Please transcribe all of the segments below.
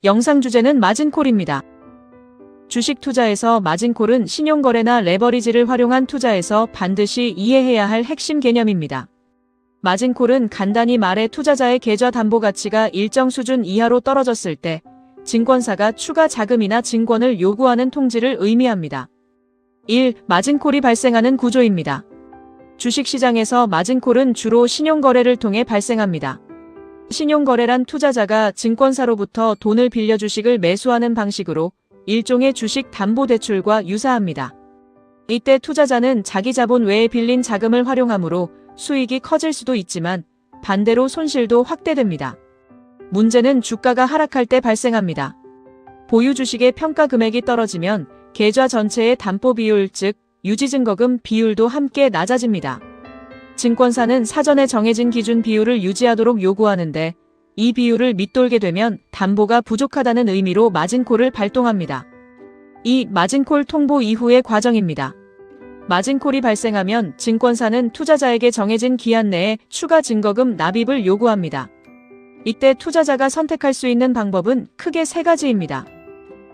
영상 주제는 마진콜입니다. 주식 투자에서 마진콜은 신용거래나 레버리지를 활용한 투자에서 반드시 이해해야 할 핵심 개념입니다. 마진콜은 간단히 말해 투자자의 계좌 담보 가치가 일정 수준 이하로 떨어졌을 때 증권사가 추가 자금이나 증권을 요구하는 통지를 의미합니다. 1. 마진콜이 발생하는 구조입니다. 주식시장에서 마진콜은 주로 신용거래를 통해 발생합니다. 신용거래란 투자자가 증권사로부터 돈을 빌려 주식을 매수하는 방식으로 일종의 주식 담보대출과 유사합니다. 이때 투자자는 자기 자본 외에 빌린 자금을 활용하므로 수익이 커질 수도 있지만 반대로 손실도 확대됩니다. 문제는 주가가 하락할 때 발생합니다. 보유 주식의 평가 금액이 떨어지면 계좌 전체의 담보 비율, 즉 유지증거금 비율도 함께 낮아집니다. 증권사는 사전에 정해진 기준 비율을 유지하도록 요구하는데 이 비율을 밑돌게 되면 담보가 부족하다는 의미로 마진콜을 발동합니다. 이 마진콜 통보 이후의 과정입니다. 마진콜이 발생하면 증권사는 투자자에게 정해진 기한 내에 추가 증거금 납입을 요구합니다. 이때 투자자가 선택할 수 있는 방법은 크게 세 가지입니다.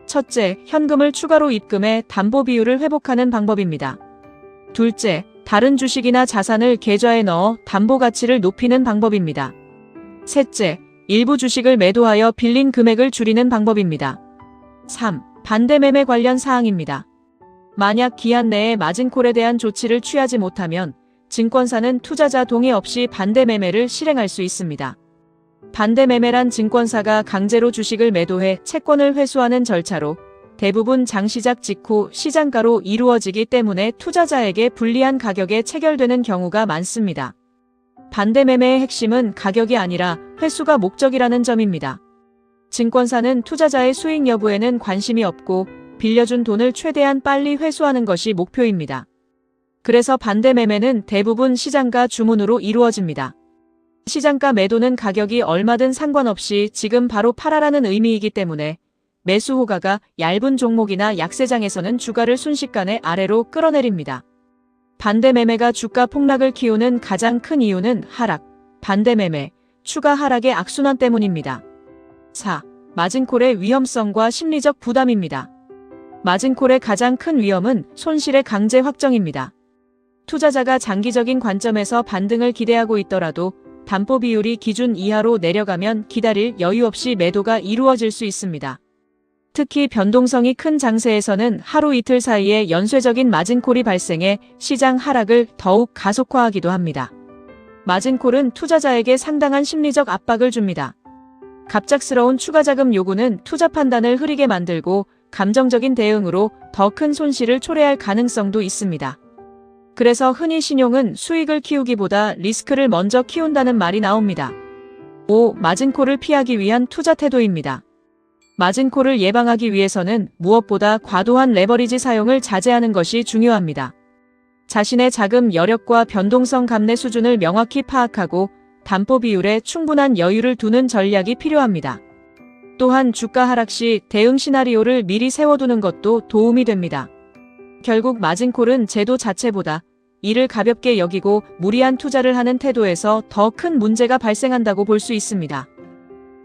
첫째, 현금을 추가로 입금해 담보 비율을 회복하는 방법입니다. 둘째, 다른 주식이나 자산을 계좌에 넣어 담보 가치를 높이는 방법입니다. 셋째, 일부 주식을 매도하여 빌린 금액을 줄이는 방법입니다. 3. 반대 매매 관련 사항입니다. 만약 기한 내에 마진콜에 대한 조치를 취하지 못하면 증권사는 투자자 동의 없이 반대 매매를 실행할 수 있습니다. 반대 매매란 증권사가 강제로 주식을 매도해 채권을 회수하는 절차로 대부분 장시작 직후 시장가로 이루어지기 때문에 투자자에게 불리한 가격에 체결되는 경우가 많습니다. 반대 매매의 핵심은 가격이 아니라 회수가 목적이라는 점입니다. 증권사는 투자자의 수익 여부에는 관심이 없고 빌려준 돈을 최대한 빨리 회수하는 것이 목표입니다. 그래서 반대 매매는 대부분 시장가 주문으로 이루어집니다. 시장가 매도는 가격이 얼마든 상관없이 지금 바로 팔아라는 의미이기 때문에 매수 호가가 얇은 종목이나 약세장에서는 주가를 순식간에 아래로 끌어내립니다. 반대 매매가 주가 폭락을 키우는 가장 큰 이유는 하락, 반대 매매, 추가 하락의 악순환 때문입니다. 4. 마진콜의 위험성과 심리적 부담입니다. 마진콜의 가장 큰 위험은 손실의 강제 확정입니다. 투자자가 장기적인 관점에서 반등을 기대하고 있더라도 담보 비율이 기준 이하로 내려가면 기다릴 여유 없이 매도가 이루어질 수 있습니다. 특히 변동성이 큰 장세에서는 하루 이틀 사이에 연쇄적인 마진콜이 발생해 시장 하락을 더욱 가속화하기도 합니다. 마진콜은 투자자에게 상당한 심리적 압박을 줍니다. 갑작스러운 추가 자금 요구는 투자 판단을 흐리게 만들고 감정적인 대응으로 더 큰 손실을 초래할 가능성도 있습니다. 그래서 흔히 신용은 수익을 키우기보다 리스크를 먼저 키운다는 말이 나옵니다. 5. 마진콜을 피하기 위한 투자 태도입니다. 마진콜을 예방하기 위해서는 무엇보다 과도한 레버리지 사용을 자제하는 것이 중요합니다. 자신의 자금 여력과 변동성 감내 수준을 명확히 파악하고 담보 비율에 충분한 여유를 두는 전략이 필요합니다. 또한 주가 하락 시 대응 시나리오를 미리 세워두는 것도 도움이 됩니다. 결국 마진콜은 제도 자체보다 이를 가볍게 여기고 무리한 투자를 하는 태도에서 더 큰 문제가 발생한다고 볼 수 있습니다.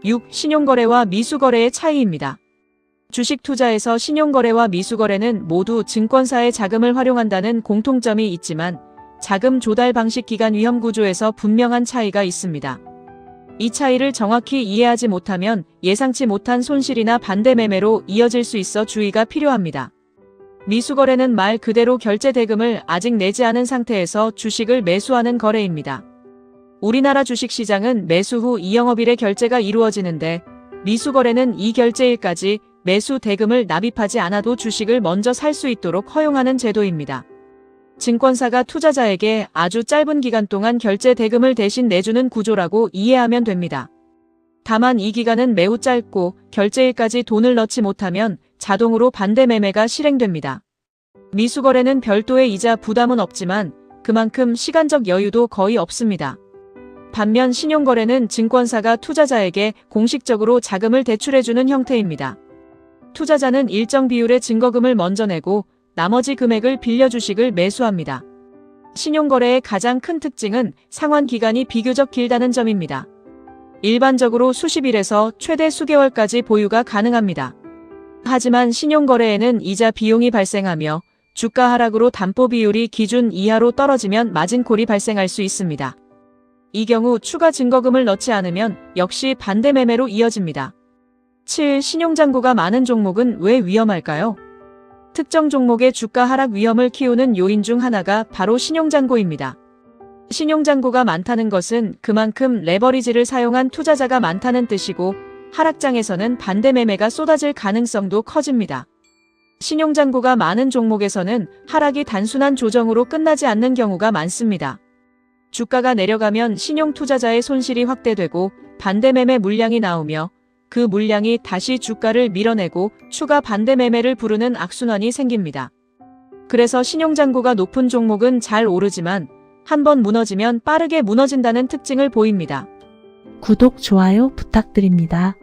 6. 신용거래와 미수거래의 차이입니다. 주식 투자에서 신용거래와 미수거래는 모두 증권사의 자금을 활용한다는 공통점이 있지만 자금 조달 방식 기간 위험 구조에서 분명한 차이가 있습니다. 이 차이를 정확히 이해하지 못하면 예상치 못한 손실이나 반대 매매로 이어질 수 있어 주의가 필요합니다. 미수거래는 말 그대로 결제 대금을 아직 내지 않은 상태에서 주식을 매수하는 거래입니다. 우리나라 주식시장은 매수 후 이영업일에 결제가 이루어지는데 미수거래는 이 결제일까지 매수 대금을 납입하지 않아도 주식을 먼저 살 수 있도록 허용하는 제도입니다. 증권사가 투자자에게 아주 짧은 기간 동안 결제 대금을 대신 내주는 구조라고 이해하면 됩니다. 다만 이 기간은 매우 짧고 결제일까지 돈을 넣지 못하면 자동으로 반대 매매가 실행됩니다. 미수거래는 별도의 이자 부담은 없지만 그만큼 시간적 여유도 거의 없습니다. 반면 신용거래는 증권사가 투자자에게 공식적으로 자금을 대출해주는 형태입니다. 투자자는 일정 비율의 증거금을 먼저 내고 나머지 금액을 빌려 주식을 매수합니다. 신용거래의 가장 큰 특징은 상환 기간이 비교적 길다는 점입니다. 일반적으로 수십일에서 최대 수개월까지 보유가 가능합니다. 하지만 신용거래에는 이자 비용이 발생하며 주가 하락으로 담보 비율이 기준 이하로 떨어지면 마진콜이 발생할 수 있습니다. 이 경우 추가 증거금을 넣지 않으면 역시 반대 매매로 이어집니다. 7. 신용잔고가 많은 종목은 왜 위험할까요? 특정 종목의 주가 하락 위험을 키우는 요인 중 하나가 바로 신용잔고입니다. 신용잔고가 많다는 것은 그만큼 레버리지를 사용한 투자자가 많다는 뜻이고 하락장에서는 반대 매매가 쏟아질 가능성도 커집니다. 신용잔고가 많은 종목에서는 하락이 단순한 조정으로 끝나지 않는 경우가 많습니다. 주가가 내려가면 신용투자자의 손실이 확대되고 반대 매매 물량이 나오며 그 물량이 다시 주가를 밀어내고 추가 반대 매매를 부르는 악순환이 생깁니다. 그래서 신용잔고가 높은 종목은 잘 오르지만 한번 무너지면 빠르게 무너진다는 특징을 보입니다. 구독, 좋아요 부탁드립니다.